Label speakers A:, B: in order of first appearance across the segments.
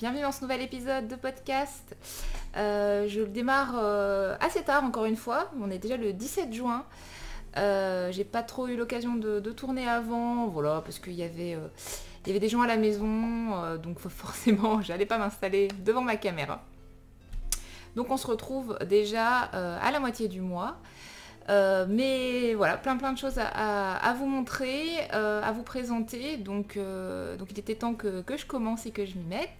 A: bienvenue dans ce nouvel épisode de podcast. Je le démarre assez tard encore une fois, on est déjà le 17 juin. J'ai pas trop eu l'occasion de tourner avant, voilà, parce qu'il y avait des gens à la maison, donc forcément j'allais pas m'installer devant ma caméra. Donc on se retrouve déjà à la moitié du mois. Mais voilà, plein de choses à vous montrer, à vous présenter. Donc il était temps que je commence et que je m'y mette.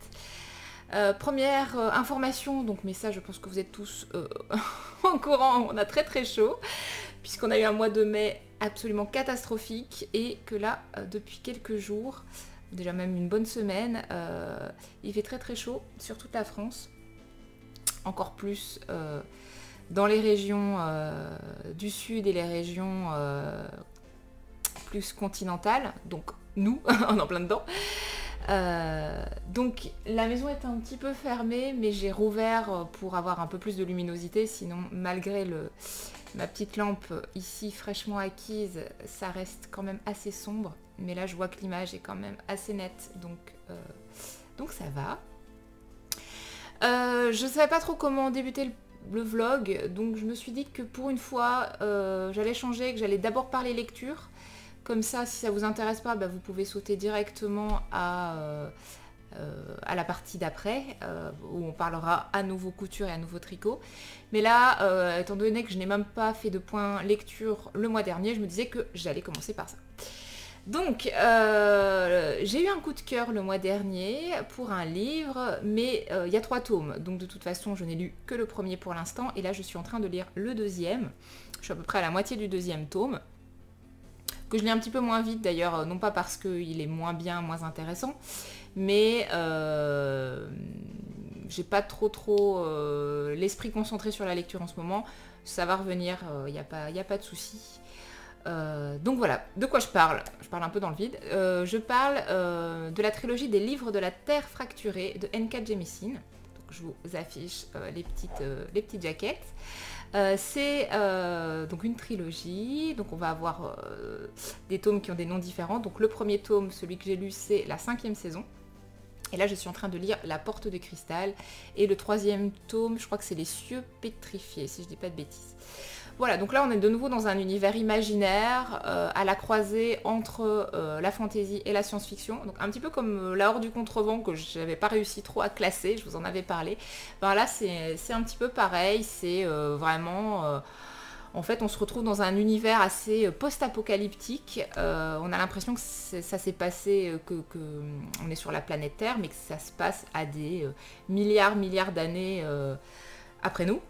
A: Première information, donc mais ça je pense que vous êtes tous en courant, on a très chaud, puisqu'on a eu un mois de mai absolument catastrophique et que là, depuis quelques jours, déjà même une bonne semaine, il fait très chaud sur toute la France. Encore plus dans les régions du sud et les régions plus continentales, donc nous, on est en plein dedans. Donc la maison est un petit peu fermée, mais j'ai rouvert pour avoir un peu plus de luminosité, sinon malgré ma petite lampe ici fraîchement acquise, ça reste quand même assez sombre. Mais là je vois que l'image est quand même assez nette, donc ça va. Je ne savais pas trop comment débuter le vlog, donc je me suis dit que pour une fois, j'allais changer, que j'allais d'abord parler lecture. Comme ça, si ça vous intéresse pas, vous pouvez sauter directement à la partie d'après, où on parlera à nouveau couture et à nouveau tricot. Mais là, étant donné que je n'ai même pas fait de point lecture le mois dernier, je me disais que j'allais commencer par ça. Donc, j'ai eu un coup de cœur le mois dernier pour un livre, mais il y a 3 tomes. Donc de toute façon, je n'ai lu que le premier pour l'instant. Et là, je suis en train de lire le deuxième. Je suis à peu près à la moitié du deuxième tome. Que je lis un petit peu moins vite d'ailleurs, non pas parce qu'il est moins bien, moins intéressant, mais j'ai pas trop l'esprit concentré sur la lecture en ce moment. Ça va revenir, il n'y a pas de souci. Donc voilà, de quoi je parle? Je parle un peu dans le vide. Je parle de la trilogie des livres de la Terre fracturée de N.K. Jemisin. Donc je vous affiche les petites jaquettes. C'est donc une trilogie. Donc on va avoir des tomes qui ont des noms différents. Donc le premier tome, celui que j'ai lu, c'est la 5e saison. Et là, je suis en train de lire La Porte de Cristal. Et le 3e tome, je crois que c'est Les Cieux pétrifiés, si je dis pas de bêtises. Voilà, donc là on est de nouveau dans un univers imaginaire, à la croisée entre la fantasy et la science-fiction. Donc un petit peu comme La Horde du Contrevent que je n'avais pas réussi trop à classer, je vous en avais parlé. Ben là c'est un petit peu pareil, c'est vraiment... en fait on se retrouve dans un univers assez post-apocalyptique. On a l'impression que ça s'est passé, on est sur la planète Terre, mais que ça se passe à des milliards d'années après nous.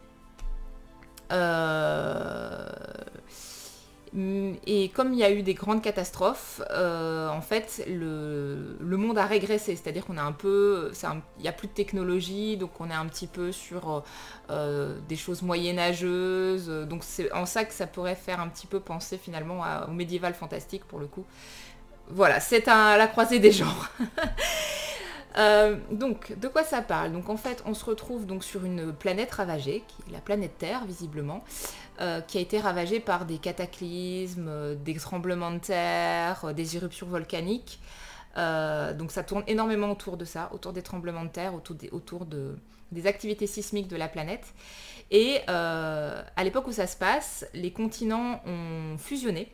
A: Et comme il y a eu des grandes catastrophes, en fait le monde a régressé, c'est-à-dire qu'on a un peu, il n'y a plus de technologie, donc on est un petit peu sur des choses moyenâgeuses, donc c'est en ça que ça pourrait faire un petit peu penser finalement au médiéval fantastique pour le coup. Voilà, c'est la croisée des genres. Donc, de quoi ça parle? Donc en fait, on se retrouve donc sur une planète ravagée, qui est la planète Terre, visiblement, qui a été ravagée par des cataclysmes, des tremblements de terre, des éruptions volcaniques. Donc ça tourne énormément autour de ça, autour des tremblements de terre, autour des activités sismiques de la planète. Et à l'époque où ça se passe, les continents ont fusionné.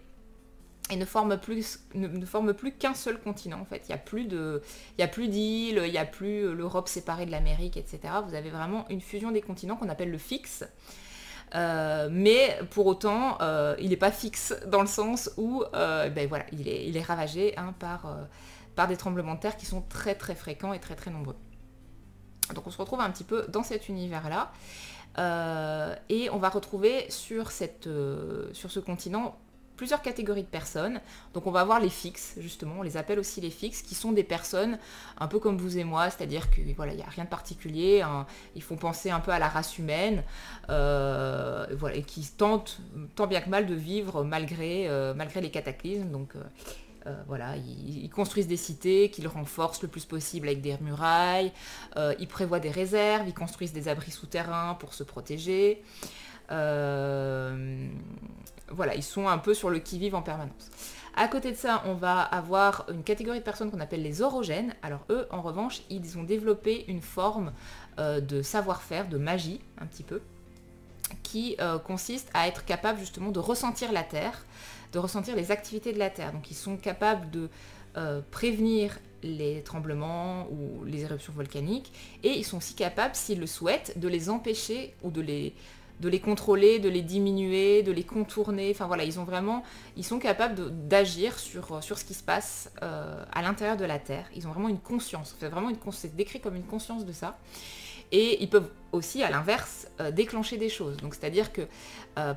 A: Et ne forme plus qu'un seul continent en fait. Il n'y a plus d'îles, il n'y a plus l'Europe séparée de l'Amérique, etc. Vous avez vraiment une fusion des continents qu'on appelle le fixe. Mais pour autant, il n'est pas fixe dans le sens où voilà, il est ravagé par des tremblements de terre qui sont très fréquents et très nombreux. Donc on se retrouve un petit peu dans cet univers-là. Et on va retrouver sur ce continent plusieurs catégories de personnes. Donc on va avoir les fixes, justement, on les appelle aussi les fixes, qui sont des personnes un peu comme vous et moi, c'est-à-dire que voilà, il n'y a rien de particulier, hein, ils font penser un peu à la race humaine, voilà, et qui tentent tant bien que mal de vivre malgré les cataclysmes. Donc voilà, ils construisent des cités qu'ils renforcent le plus possible avec des murailles, ils prévoient des réserves, ils construisent des abris souterrains pour se protéger. Voilà, ils sont un peu sur le qui-vive en permanence. À côté de ça, on va avoir une catégorie de personnes qu'on appelle les orogènes. Alors eux, en revanche, ils ont développé une forme de savoir-faire, de magie, un petit peu, qui consiste à être capable justement de ressentir la Terre, de ressentir les activités de la Terre. Donc ils sont capables de prévenir les tremblements ou les éruptions volcaniques, et ils sont aussi capables, s'ils le souhaitent, de les empêcher ou de les contrôler, de les diminuer, de les contourner. Enfin voilà, ils sont capables d'agir sur ce qui se passe à l'intérieur de la Terre. Ils ont vraiment une conscience, c'est décrit comme une conscience de ça. Et ils peuvent aussi, à l'inverse, déclencher des choses. Donc, c'est-à-dire que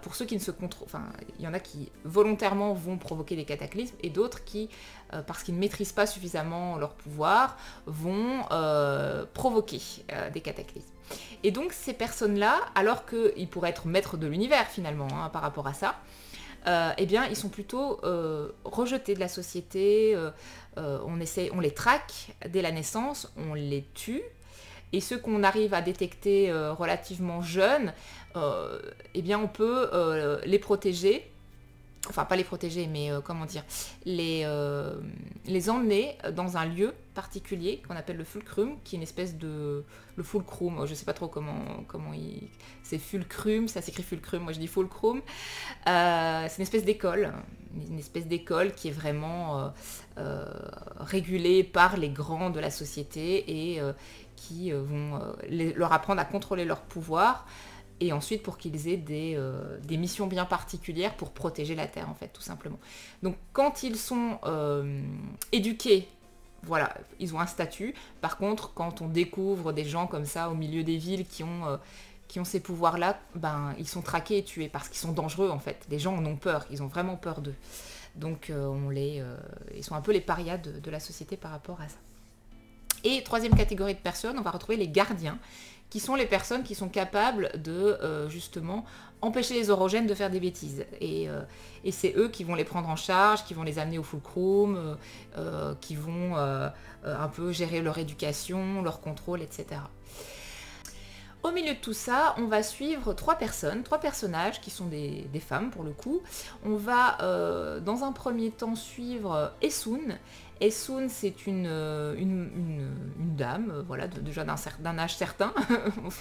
A: pour ceux qui ne se contrôlent... Enfin, il y en a qui volontairement vont provoquer des cataclysmes et d'autres qui, parce qu'ils ne maîtrisent pas suffisamment leur pouvoir, vont provoquer des cataclysmes. Et donc, ces personnes-là, alors qu'ils pourraient être maîtres de l'univers, finalement, hein, par rapport à ça, eh bien, ils sont plutôt rejetés de la société. On les traque dès la naissance, on les tue. Et ceux qu'on arrive à détecter relativement jeunes, eh bien on peut les protéger, enfin pas les protéger, mais comment dire, les emmener dans un lieu particulier qu'on appelle le fulcrum, qui est une espèce de... Le fulcrum, je ne sais pas trop comment c'est fulcrum, ça s'écrit fulcrum, moi je dis fulcrum. C'est une espèce d'école qui est vraiment régulée par les grands de la société et qui vont leur apprendre à contrôler leur pouvoir, et ensuite pour qu'ils aient des missions bien particulières pour protéger la Terre, en fait, tout simplement. Donc quand ils sont éduqués, voilà, ils ont un statut. Par contre, quand on découvre des gens comme ça au milieu des villes qui ont ces pouvoirs-là, ben, ils sont traqués et tués parce qu'ils sont dangereux, en fait. Les gens en ont peur, ils ont vraiment peur d'eux. Donc ils sont un peu les parias de la société par rapport à ça. Et troisième catégorie de personnes, on va retrouver les gardiens, qui sont les personnes qui sont capables de justement empêcher les orogènes de faire des bêtises. Et c'est eux qui vont les prendre en charge, qui vont les amener au fulcrum, qui vont un peu gérer leur éducation, leur contrôle, etc. Au milieu de tout ça, on va suivre trois personnages qui sont des femmes pour le coup. On va dans un premier temps suivre Esun. Esun, c'est une dame, voilà, déjà d'un âge certain,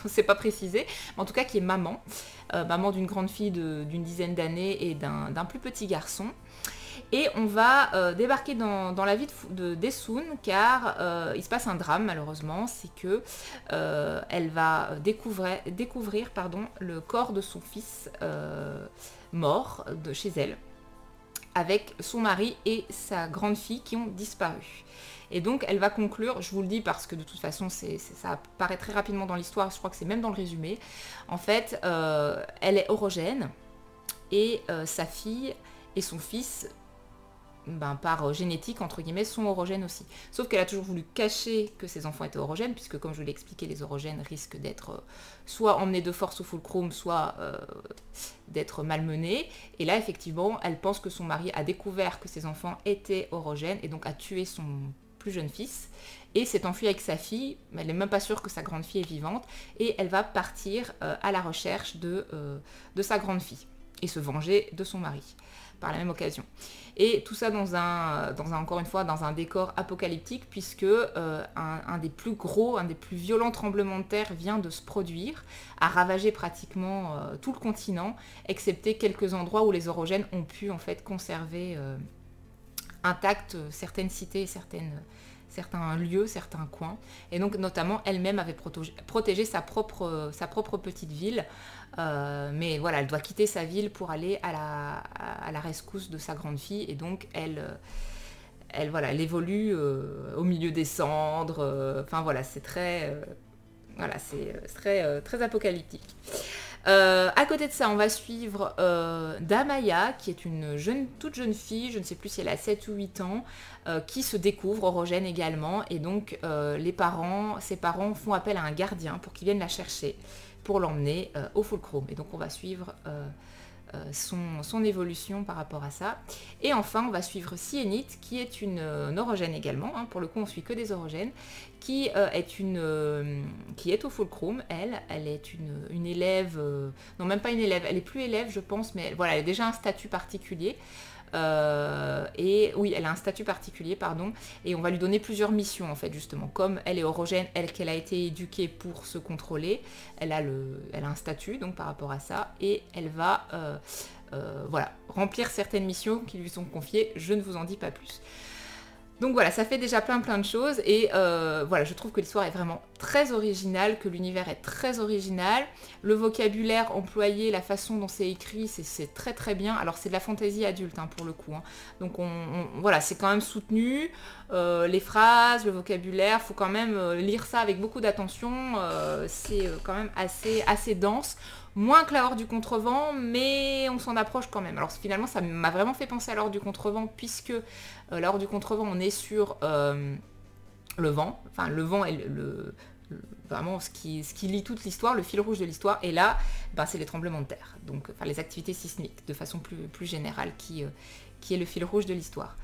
A: c'est pas précisé, mais en tout cas qui est maman, maman d'une grande fille d'une dizaine d'années et d'un plus petit garçon. Et on va débarquer dans la vie d'Esun, car il se passe un drame malheureusement, c'est que elle va découvrir le corps de son fils mort chez elle, avec son mari et sa grande fille qui ont disparu. Et donc elle va conclure, je vous le dis parce que de toute façon ça apparaît très rapidement dans l'histoire, je crois que c'est même dans le résumé, en fait elle est orogène et sa fille et son fils, par génétique, entre guillemets, sont orogènes aussi. Sauf qu'elle a toujours voulu cacher que ses enfants étaient orogènes, puisque comme je vous l'ai expliqué, les orogènes risquent d'être soit emmenés de force au fulcrum, soit d'être malmenés. Et là, effectivement, elle pense que son mari a découvert que ses enfants étaient orogènes, et donc a tué son plus jeune fils, et s'est enfuie avec sa fille, mais elle n'est même pas sûre que sa grande fille est vivante, et elle va partir à la recherche de sa grande fille, et se venger de son mari par la même occasion. Et tout ça encore une fois, dans un décor apocalyptique, puisque un des plus gros, un des plus violents tremblements de terre vient de se produire, a ravagé pratiquement tout le continent, excepté quelques endroits où les orogènes ont pu en fait conserver intactes certaines cités, certains lieux, certains coins. Et donc notamment elle-même avait protégé sa propre petite ville. Mais voilà, elle doit quitter sa ville pour aller à la rescousse de sa grande fille, et donc elle évolue au milieu des cendres. Enfin voilà, c'est très apocalyptique. À côté de ça, on va suivre Damaya, qui est une toute jeune fille, je ne sais plus si elle a 7 ou 8 ans, qui se découvre orogène également, et donc ses parents font appel à un gardien pour qu'il vienne la chercher, pour l'emmener au fulcrum. Et donc on va suivre son évolution par rapport à ça. Et enfin, on va suivre Sienit, qui est une orogène également, hein, pour le coup on suit que des orogènes, qui est au fulcrum. Elle est une élève, non même pas une élève, elle est plus élève je pense, mais voilà, elle a déjà un statut particulier. Et oui, elle a un statut particulier, pardon, et on va lui donner plusieurs missions en fait, justement. Comme elle est orogène, qu'elle a été éduquée pour se contrôler, elle a un statut donc par rapport à ça, et elle va voilà, remplir certaines missions qui lui sont confiées. Je ne vous en dis pas plus. Donc voilà, ça fait déjà plein de choses et voilà, je trouve que l'histoire est vraiment très originale, que l'univers est très original. Le vocabulaire employé, la façon dont c'est écrit, c'est très bien. Alors c'est de la fantaisie adulte hein, pour le coup. Hein. Donc voilà, c'est quand même soutenu. Les phrases, le vocabulaire, faut quand même lire ça avec beaucoup d'attention. C'est quand même assez dense. Moins que la Horde du Contrevent, mais on s'en approche quand même. Alors finalement, ça m'a vraiment fait penser à la Horde du Contrevent, puisque la Horde du Contrevent, on est sur le vent. Enfin, le vent est vraiment ce qui lie toute l'histoire, le fil rouge de l'histoire. Et là, ben, c'est les tremblements de terre. Donc, enfin, les activités sismiques, de façon plus générale, qui est le fil rouge de l'histoire.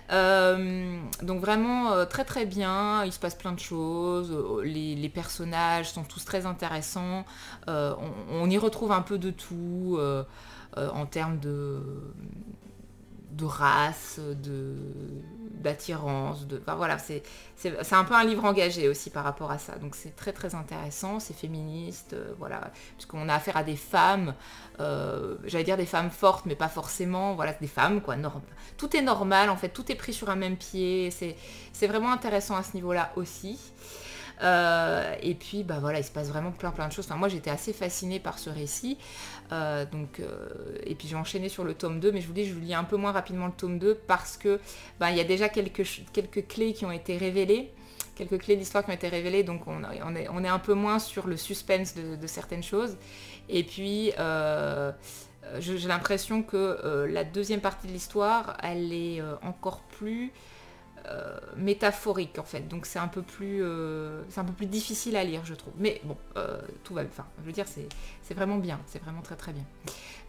A: Donc vraiment très bien, il se passe plein de choses, les personnages sont tous très intéressants, on y retrouve un peu de tout en termes de race, d'attirance, enfin voilà, c'est un peu un livre engagé aussi par rapport à ça, donc c'est très intéressant, c'est féministe, voilà, puisqu'on a affaire à des femmes, j'allais dire des femmes fortes, mais pas forcément, voilà, des femmes, quoi, tout est normal, en fait, tout est pris sur un même pied, c'est vraiment intéressant à ce niveau-là aussi. Et puis bah voilà, il se passe vraiment plein de choses. Enfin, moi j'étais assez fascinée par ce récit, et puis j'ai enchaîné sur le tome 2, mais je vous dis, je vous lis un peu moins rapidement le tome 2 parce que bah, il y a déjà quelques clés qui ont été révélées, quelques clés d'histoire qui ont été révélées, donc on est un peu moins sur le suspense de certaines choses. Et puis j'ai l'impression que la deuxième partie de l'histoire, elle est encore plus métaphorique en fait, donc c'est un peu plus difficile à lire, je trouve, mais bon, tout va, enfin je veux dire, c'est vraiment bien, c'est vraiment très bien.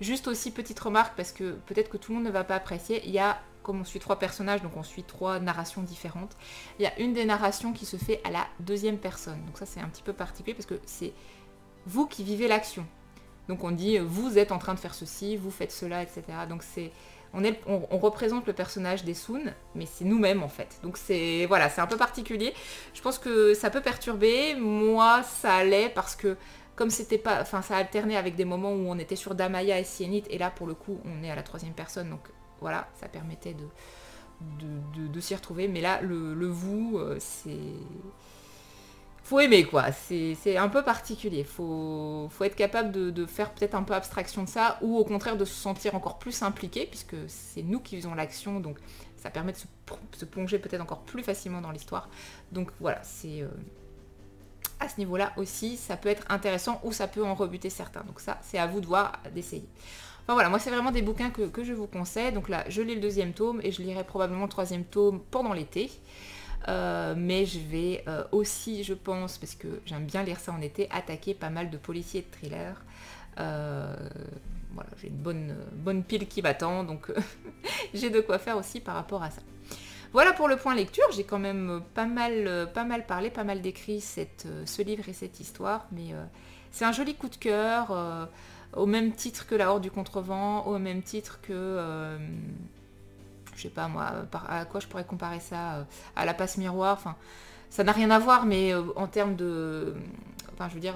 A: Juste aussi petite remarque, parce que peut-être que tout le monde ne va pas apprécier, il y a, comme on suit 3 personnages, donc on suit 3 narrations différentes, il y a une des narrations qui se fait à la deuxième personne, donc ça c'est un petit peu particulier parce que c'est vous qui vivez l'action, donc on dit vous êtes en train de faire ceci, vous faites cela, etc. Donc c'est on représente le personnage d'Esun, mais c'est nous-mêmes en fait. Donc c'est voilà, c'est un peu particulier. Je pense que ça peut perturber. Moi, ça allait parce que comme c'était pas, enfin ça alternait avec des moments où on était sur Damaya et Sienite, et là pour le coup on est à la 3e personne, donc voilà, ça permettait de s'y retrouver. Mais là le vous, c'est faut aimer quoi, c'est un peu particulier, faut être capable de faire peut-être un peu abstraction de ça, ou au contraire de se sentir encore plus impliqué, puisque c'est nous qui faisons l'action, donc ça permet de se plonger peut-être encore plus facilement dans l'histoire. Donc voilà, c'est à ce niveau-là aussi, ça peut être intéressant, ou ça peut en rebuter certains, donc ça c'est à vous de voir, d'essayer. Enfin voilà, moi c'est vraiment des bouquins que je vous conseille, donc là je lis le 2e tome, et je lirai probablement le 3e tome pendant l'été. Mais je vais aussi, je pense, parce que j'aime bien lire ça en été, attaquer pas mal de policiers et de thrillers. Voilà, j'ai une bonne pile qui m'attend, donc j'ai de quoi faire aussi par rapport à ça. Voilà pour le point lecture, j'ai quand même pas mal parlé, pas mal décrit ce livre et cette histoire, mais c'est un joli coup de cœur, au même titre que La Horde du Contrevent, au même titre que... je sais pas moi, à quoi je pourrais comparer ça, à La Passe Miroir, enfin, ça n'a rien à voir, mais en termes de... Enfin, je veux dire,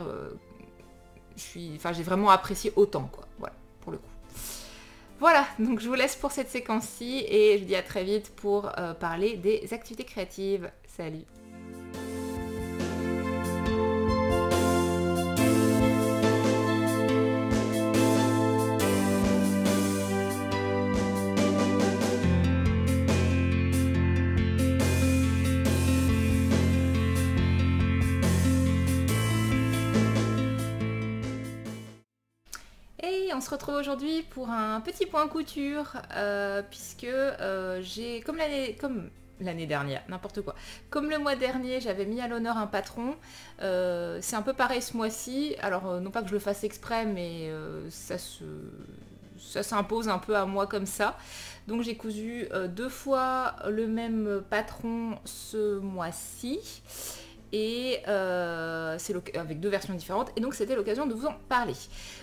A: j'ai vraiment apprécié autant, quoi, voilà, pour le coup. Voilà, donc je vous laisse pour cette séquence-ci, et je vous dis à très vite pour parler des activités créatives. Salut! On se retrouve aujourd'hui pour un petit point couture, puisque j'ai, comme l'année dernière, n'importe quoi, comme le mois dernier j'avais mis à l'honneur un patron, c'est un peu pareil ce mois-ci, alors non pas que je le fasse exprès, mais ça s'impose un peu à moi comme ça, donc j'ai cousu 2 fois le même patron ce mois-ci. Et c'est avec 2 versions différentes. Et donc c'était l'occasion de vous en parler.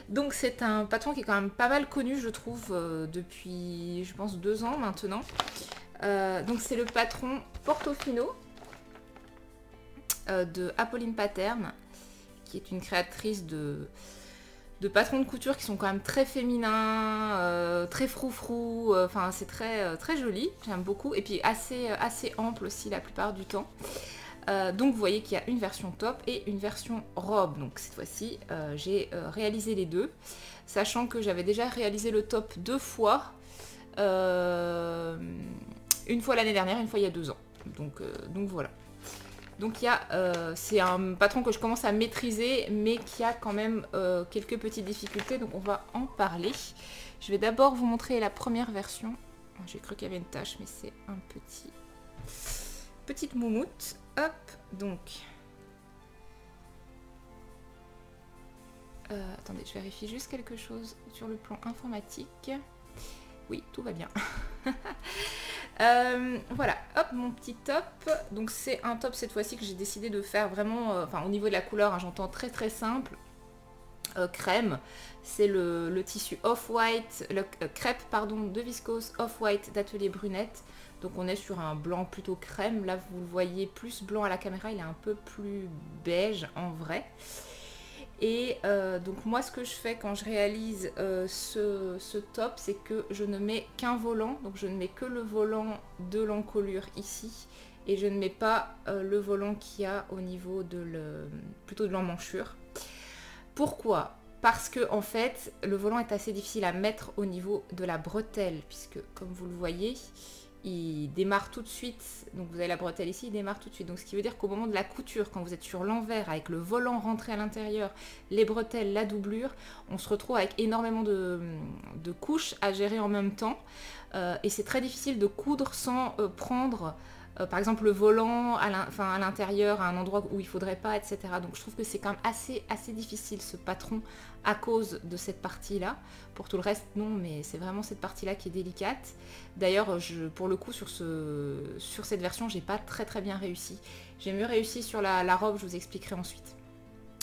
A: Donc c'est un patron qui est quand même pas mal connu, je trouve, depuis, je pense, 2 ans maintenant. Donc c'est le patron Portofino de Apolline Pattern, qui est une créatrice de patrons de couture qui sont quand même très féminins, très froufrou, enfin c'est très joli, j'aime beaucoup, et puis assez ample aussi la plupart du temps. Donc vous voyez qu'il y a une version top et une version robe, donc cette fois-ci j'ai réalisé les deux, sachant que j'avais déjà réalisé le top 2 fois, une fois l'année dernière, une fois il y a 2 ans, donc voilà. Donc c'est un patron que je commence à maîtriser, mais qui a quand même quelques petites difficultés, donc on va en parler. Je vais d'abord vous montrer la première version. J'ai cru qu'il y avait une tache, mais c'est un petite moumoute. Hop, donc. Attendez, je vérifie juste quelque chose sur le plan informatique. Oui, tout va bien. Voilà, hop, mon petit top. Donc c'est un top cette fois-ci que j'ai décidé de faire vraiment, enfin au niveau de la couleur, hein, j'entends très simple. Crème, c'est le tissu off-white, crêpe pardon, de viscose off-white d'Atelier Brunette. Donc on est sur un blanc plutôt crème. Là vous le voyez plus blanc à la caméra, il est un peu plus beige en vrai. Et donc moi ce que je fais quand je réalise ce top, c'est que je ne mets qu'un volant, donc je ne mets que le volant de l'encolure ici, et je ne mets pas le volant qu'il y a au niveau plutôt de l'emmanchure. Pourquoi? Parce que en fait le volant est assez difficile à mettre au niveau de la bretelle, puisque comme vous le voyez, il démarre tout de suite, donc vous avez la bretelle ici, il démarre tout de suite, donc ce qui veut dire qu'au moment de la couture, quand vous êtes sur l'envers avec le volant rentré à l'intérieur, les bretelles, la doublure, on se retrouve avec énormément de couches à gérer en même temps, et c'est très difficile de coudre sans prendre par exemple le volant à l'intérieur, à un endroit où il ne faudrait pas, etc. Donc je trouve que c'est quand même assez difficile ce patron à cause de cette partie-là. Pour tout le reste, non, mais c'est vraiment cette partie-là qui est délicate. D'ailleurs, pour le coup, sur cette version, j'ai pas très bien réussi. J'ai mieux réussi sur la robe, je vous expliquerai ensuite.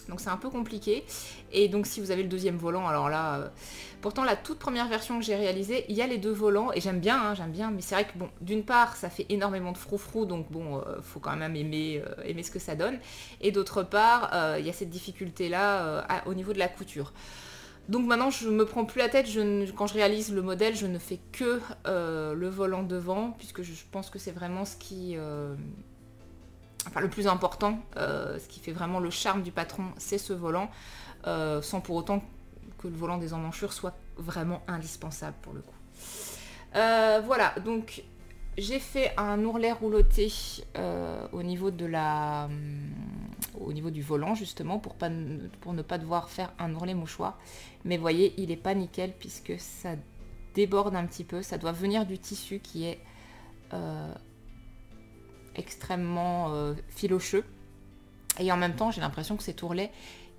A: Donc c'est un peu compliqué. Et donc si vous avez le deuxième volant, alors là... pourtant la toute première version que j'ai réalisée, il y a les 2 volants. Et j'aime bien, mais c'est vrai que bon, d'une part, ça fait énormément de froufrou. Donc bon, faut quand même aimer ce que ça donne. Et d'autre part, il y a cette difficulté-là au niveau de la couture. Donc maintenant, je me prends plus la tête. Quand je réalise le modèle, je ne fais que le volant devant. Puisque je pense que c'est vraiment ce qui... enfin le plus important, ce qui fait vraiment le charme du patron, c'est ce volant, sans pour autant que le volant des emmanchures soit vraiment indispensable pour le coup. Voilà, donc j'ai fait un ourlet rouloté au niveau du volant justement pour ne pas devoir faire un ourlet mouchoir. Mais vous voyez, il n'est pas nickel puisque ça déborde un petit peu, ça doit venir du tissu qui est... extrêmement filocheux, et en même temps j'ai l'impression que cet ourlet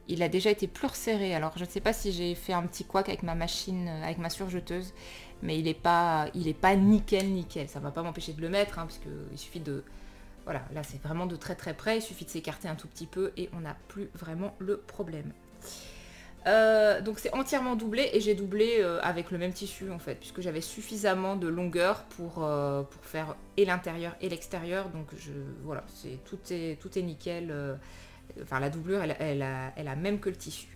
A: il a déjà été plus resserré. Alors je ne sais pas si j'ai fait un petit couac avec ma machine, avec ma surjeteuse, mais il est pas nickel, ça va pas m'empêcher de le mettre, hein, parce que il suffit de, voilà, là c'est vraiment de très près, il suffit de s'écarter un tout petit peu et on n'a plus vraiment le problème. Donc c'est entièrement doublé, et j'ai doublé avec le même tissu en fait, puisque j'avais suffisamment de longueur pour faire et l'intérieur et l'extérieur. Donc voilà, tout est nickel. Enfin la doublure elle a même que le tissu.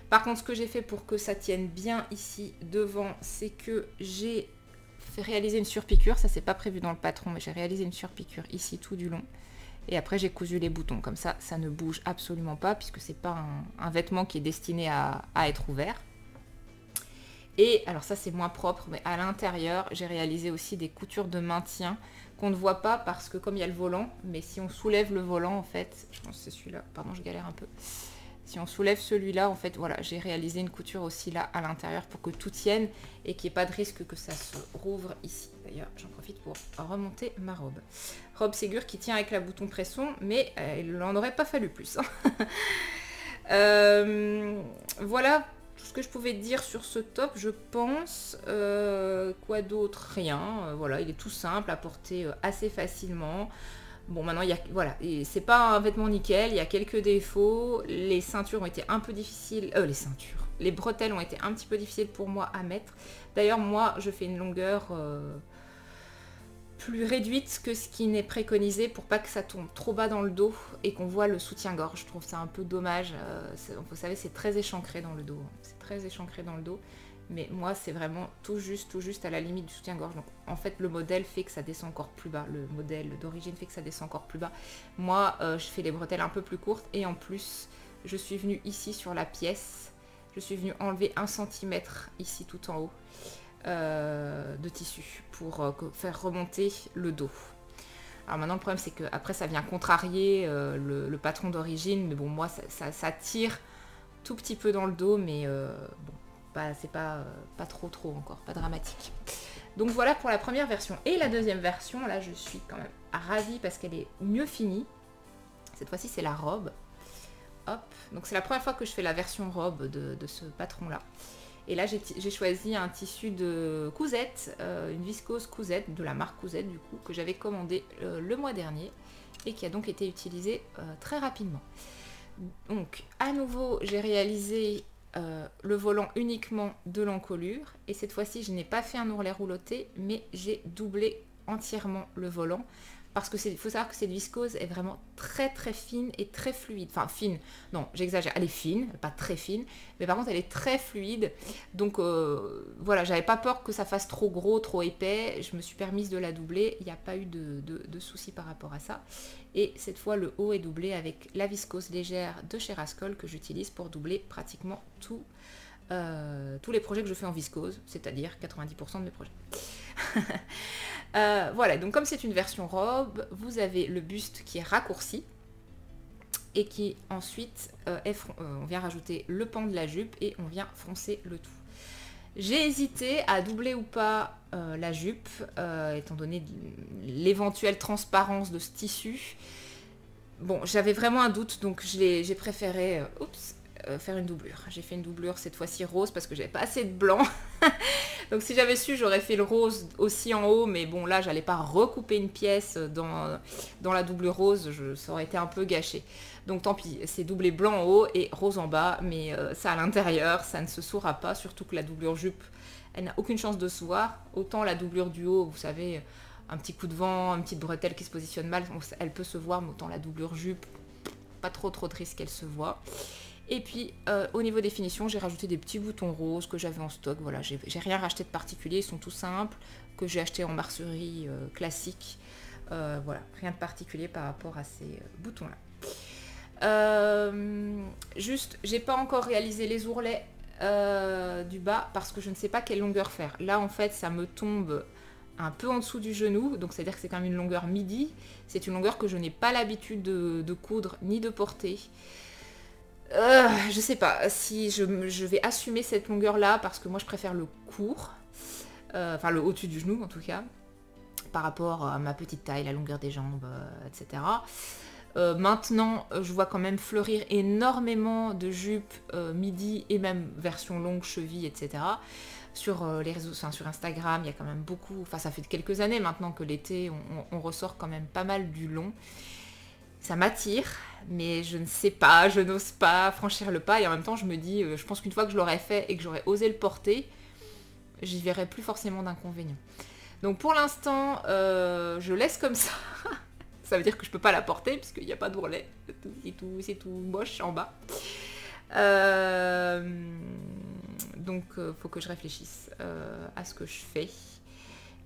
A: Par contre, ce que j'ai fait pour que ça tienne bien ici devant, c'est que j'ai fait réaliser une surpiqûre. Ça c'est pas prévu dans le patron, mais j'ai réalisé une surpiqûre ici tout du long. Et après j'ai cousu les boutons, comme ça ne bouge absolument pas, puisque c'est pas un vêtement qui est destiné à être ouvert. Et alors ça c'est moins propre, mais à l'intérieur j'ai réalisé aussi des coutures de maintien qu'on ne voit pas parce que comme il y a le volant, mais si on soulève le volant en fait, je pense que c'est celui-là, pardon je galère un peu. Si on soulève celui-là, en fait, voilà, j'ai réalisé une couture aussi là à l'intérieur pour que tout tienne et qu'il n'y ait pas de risque que ça se rouvre ici. D'ailleurs, j'en profite pour remonter ma robe. Robe Ségur qui tient avec la bouton pression, mais il n'en aurait pas fallu plus. Voilà tout ce que je pouvais dire sur ce top, je pense. Quoi d'autre? Rien. Voilà, il est tout simple à porter assez facilement. Bon, maintenant, voilà, c'est pas un vêtement nickel, il y a quelques défauts. Les ceintures ont été un peu difficiles. Les bretelles ont été un petit peu difficiles pour moi à mettre. D'ailleurs, moi, je fais une longueur plus réduite que ce qui n'est préconisé pour pas que ça tombe trop bas dans le dos et qu'on voit le soutien-gorge. Je trouve ça un peu dommage. Vous savez, c'est très échancré dans le dos. C'est très échancré dans le dos. Mais moi, c'est vraiment tout juste à la limite du soutien-gorge. Donc, en fait, le modèle fait que ça descend encore plus bas. Le modèle d'origine fait que ça descend encore plus bas. Moi, je fais les bretelles un peu plus courtes. Et en plus, je suis venue ici sur la pièce. Je suis venue enlever 1 cm ici tout en haut de tissu pour faire remonter le dos. Alors maintenant, le problème, c'est qu'après, ça vient contrarier le patron d'origine. Mais bon, moi, ça tire tout petit peu dans le dos. Mais bon. C'est pas trop encore, pas dramatique. Donc voilà pour la première version. Et la deuxième version, là je suis quand même ravie parce qu'elle est mieux finie. Cette fois-ci c'est la robe. Hop, donc c'est la première fois que je fais la version robe de ce patron-là. Et là j'ai choisi un tissu de Cousette, une viscose Cousette, de la marque Cousette du coup, que j'avais commandé le mois dernier et qui a donc été utilisé très rapidement. Donc à nouveau j'ai réalisé le volant uniquement de l'encolure et cette fois-ci je n'ai pas fait un ourlet rouloté mais j'ai doublé entièrement le volant parce que il faut savoir que cette viscose est vraiment très très fine et très fluide. Enfin fine, non j'exagère, elle est fine, pas très fine, mais par contre elle est très fluide. Donc voilà, j'avais pas peur que ça fasse trop gros, trop épais. Je me suis permise de la doubler, il n'y a pas eu de soucis par rapport à ça. Et cette fois le haut est doublé avec la viscose légère de chez Rascol que j'utilise pour doubler pratiquement tous les projets que je fais en viscose, c'est-à-dire 90% de mes projets. Voilà, donc comme c'est une version robe, vous avez le buste qui est raccourci et qui ensuite, on vient rajouter le pan de la jupe et on vient froncer le tout. J'ai hésité à doubler ou pas la jupe, étant donné l'éventuelle transparence de ce tissu. Bon, j'avais vraiment un doute, donc j'ai préféré faire une doublure. J'ai fait une doublure cette fois-ci rose parce que j'avais pas assez de blanc. Donc si j'avais su, j'aurais fait le rose aussi en haut, mais bon là, j'allais pas recouper une pièce dans la doublure rose, ça aurait été un peu gâché. Donc tant pis, c'est doublé blanc en haut et rose en bas, mais ça à l'intérieur, ça ne se saura pas, surtout que la doublure jupe, elle n'a aucune chance de se voir. Autant la doublure du haut, vous savez, un petit coup de vent, une petite bretelle qui se positionne mal, elle peut se voir, mais autant la doublure jupe, pas trop de risque qu'elle se voit. Et puis au niveau des finitions, j'ai rajouté des petits boutons roses que j'avais en stock. Voilà, j'ai rien racheté de particulier, ils sont tout simples, que j'ai acheté en mercerie classique. Voilà, rien de particulier par rapport à ces boutons-là. Juste, j'ai pas encore réalisé les ourlets du bas parce que je ne sais pas quelle longueur faire. Là, en fait, ça me tombe un peu en dessous du genou, donc c'est-à-dire que c'est quand même une longueur midi. C'est une longueur que je n'ai pas l'habitude de coudre ni de porter. Je sais pas si je vais assumer cette longueur là parce que moi je préfère le court, enfin le au-dessus du genou en tout cas, par rapport à ma petite taille, la longueur des jambes, etc. Maintenant je vois quand même fleurir énormément de jupes midi et même version longue, cheville, etc. Sur les réseaux, enfin sur Instagram, il y a quand même beaucoup, enfin ça fait quelques années maintenant que l'été on ressort quand même pas mal du long. Ça m'attire, mais je ne sais pas, je n'ose pas franchir le pas et en même temps je me dis, je pense qu'une fois que je l'aurais fait et que j'aurais osé le porter, j'y verrai plus forcément d'inconvénients. Donc pour l'instant, je laisse comme ça. Ça veut dire que je peux pas la porter puisqu'il n'y a pas d'ourlet, c'est tout moche en bas. Donc faut que je réfléchisse à ce que je fais.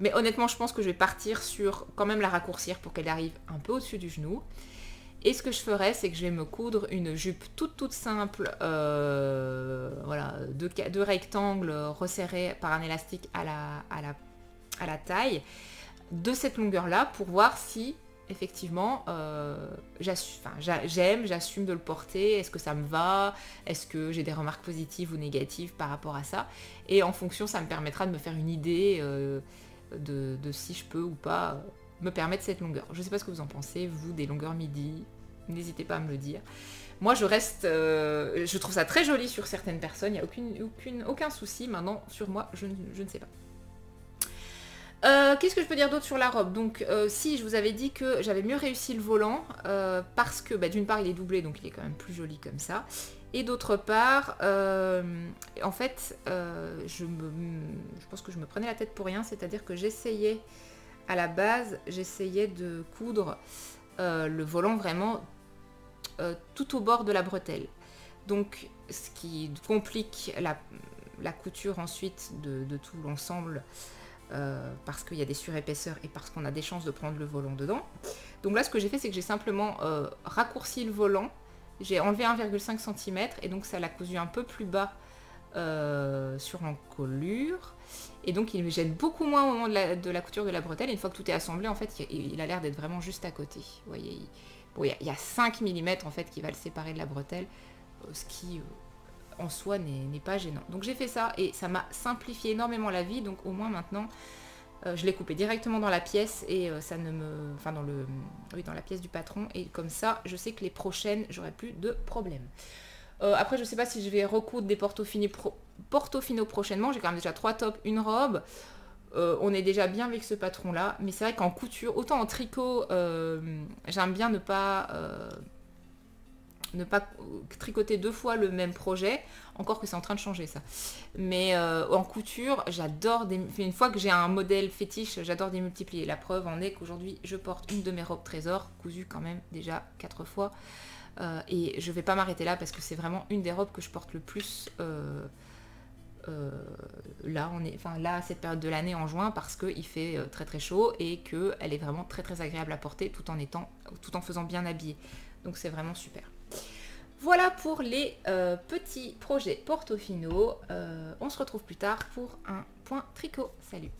A: Mais honnêtement, je pense que je vais partir sur quand même la raccourcir pour qu'elle arrive un peu au-dessus du genou. Et ce que je ferai, c'est que je vais me coudre une jupe toute simple, voilà, deux rectangles resserrés par un élastique à la taille de cette longueur-là pour voir si, effectivement, j'assume de le porter. Est-ce que ça me va? Est-ce que j'ai des remarques positives ou négatives par rapport à ça? Et en fonction, ça me permettra de me faire une idée de si je peux ou pas me permettre cette longueur. Je ne sais pas ce que vous en pensez, vous, des longueurs midi, n'hésitez pas à me le dire. Moi, je trouve ça très joli sur certaines personnes, il n'y a aucun souci. Maintenant, sur moi, je ne sais pas. Qu'est-ce que je peux dire d'autre sur la robe? Donc si je vous avais dit que j'avais mieux réussi le volant parce que d'une part il est doublé donc il est quand même plus joli comme ça et d'autre part en fait je pense que je me prenais la tête pour rien, c'est-à-dire que j'essayais à la base de coudre le volant vraiment tout au bord de la bretelle, donc ce qui complique la couture ensuite de tout l'ensemble. Parce qu'il y a des surépaisseurs et parce qu'on a des chances de prendre le volant dedans. Donc là ce que j'ai fait c'est que j'ai simplement raccourci le volant, j'ai enlevé 1,5 cm et donc ça l'a cousu un peu plus bas sur l'encolure et donc il me gêne beaucoup moins au moment de la couture de la bretelle. Et une fois que tout est assemblé en fait il a l'air d'être vraiment juste à côté. Vous voyez, il y a 5 mm en fait qui va le séparer de la bretelle, ce qui en soi n'est pas gênant. Donc j'ai fait ça et ça m'a simplifié énormément la vie. Donc au moins maintenant je l'ai coupé directement dans la pièce et ça ne me... Enfin dans la pièce du patron, et comme ça je sais que les prochaines j'aurai plus de problème. Après je sais pas si je vais recoudre des portofino prochainement. J'ai quand même déjà 3 tops, une robe. On est déjà bien avec ce patron là, mais c'est vrai qu'en couture, autant en tricot j'aime bien ne pas tricoter 2 fois le même projet, encore que c'est en train de changer ça. Mais en couture, j'adore une fois que j'ai un modèle fétiche, j'adore démultiplier. La preuve en est qu'aujourd'hui, je porte une de mes robes trésors, cousue quand même déjà 4 fois. Et je vais pas m'arrêter là parce que c'est vraiment une des robes que je porte le plus là, à cette période de l'année en juin, parce qu'il fait très très chaud et qu'elle est vraiment très très agréable à porter tout en faisant bien habillée. Donc c'est vraiment super. Voilà pour les petits projets Portofino. On se retrouve plus tard pour un point tricot. Salut!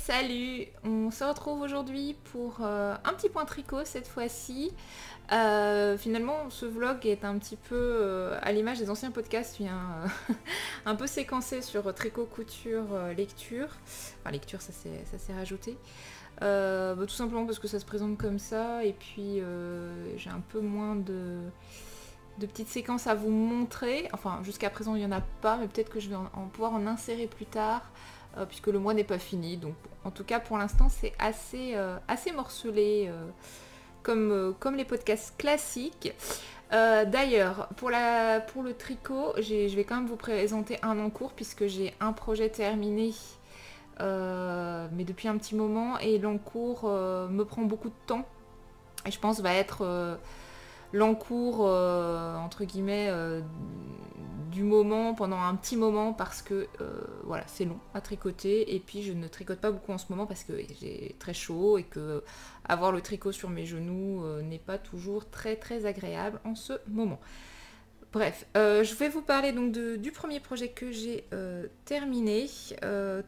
A: Salut, on se retrouve aujourd'hui pour un petit point tricot cette fois-ci. Finalement ce vlog est un petit peu à l'image des anciens podcasts, vient un peu séquencé sur tricot, couture, lecture. Enfin lecture ça s'est rajouté. Tout simplement parce que ça se présente comme ça, et puis j'ai un peu moins de petites séquences à vous montrer. Enfin, jusqu'à présent, il n'y en a pas, mais peut-être que je vais pouvoir en insérer plus tard, puisque le mois n'est pas fini. Donc, en tout cas, pour l'instant, c'est assez morcelé, comme les podcasts classiques. D'ailleurs, pour le tricot, je vais quand même vous présenter un en cours, puisque j'ai un projet terminé, mais depuis un petit moment, et l'encours me prend beaucoup de temps. Et je pense va être l'encours entre guillemets du moment pendant un petit moment, parce que voilà, c'est long à tricoter, et puis je ne tricote pas beaucoup en ce moment parce que j'ai très chaud, et que avoir le tricot sur mes genoux n'est pas toujours très très agréable en ce moment. Bref, je vais vous parler donc du premier projet que j'ai terminé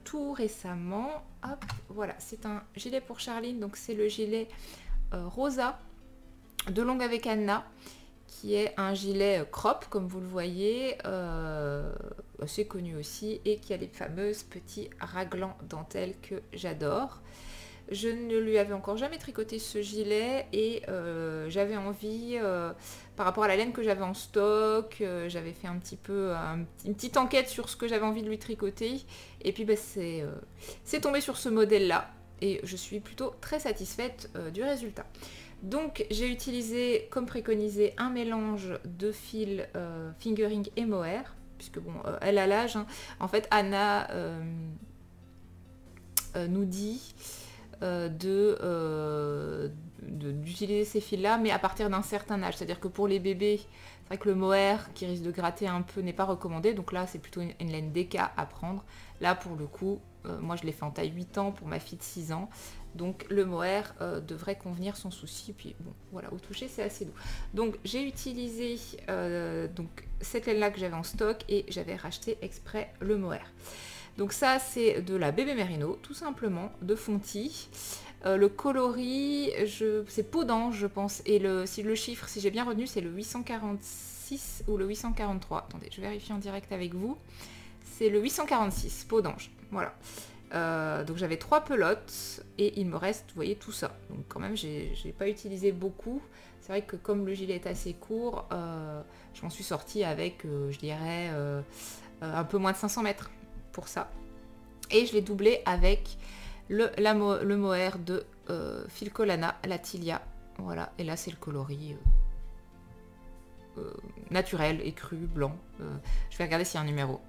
A: tout récemment. Hop, voilà, c'est un gilet pour Charline, donc c'est le gilet Rosa de Longue avec Anna, qui est un gilet crop, comme vous le voyez, assez connu aussi, et qui a les fameuses petits raglans dentelle que j'adore. Je ne lui avais encore jamais tricoté ce gilet, et j'avais envie, par rapport à la laine que j'avais en stock, j'avais fait un petit peu une petite enquête sur ce que j'avais envie de lui tricoter, et puis c'est tombé sur ce modèle-là, et je suis plutôt très satisfaite du résultat. Donc j'ai utilisé, comme préconisé, un mélange de fils fingering et mohair, puisque bon, elle a l'âge, hein. En fait, Anna nous dit d'utiliser ces fils-là, mais à partir d'un certain âge. C'est-à-dire que pour les bébés, c'est vrai que le mohair, qui risque de gratter un peu, n'est pas recommandé. Donc là, c'est plutôt une laine DK à prendre. Là, pour le coup, moi, je l'ai fait en taille 8 ans pour ma fille de 6 ans. Donc le mohair devrait convenir sans souci. Puis bon, voilà, au toucher, c'est assez doux. Donc j'ai utilisé donc cette laine-là que j'avais en stock, et j'avais racheté exprès le mohair. Donc ça, c'est de la bébé merino, tout simplement, de Fonty. Le coloris, c'est peau d'ange, je pense. Et le chiffre, si j'ai bien retenu, c'est le 846 ou le 843. Attendez, je vérifie en direct avec vous. C'est le 846, peau d'ange. Voilà. Donc j'avais 3 pelotes, et il me reste, vous voyez, tout ça. Donc quand même, j'ai pas utilisé beaucoup. C'est vrai que comme le gilet est assez court, je m'en suis sortie avec, je dirais, un peu moins de 500 mètres pour ça. Et je l'ai doublé avec le mohair de Filcolana, la Tilia. Voilà, et là c'est le coloris naturel et cru, blanc. Je vais regarder s'il y a un numéro.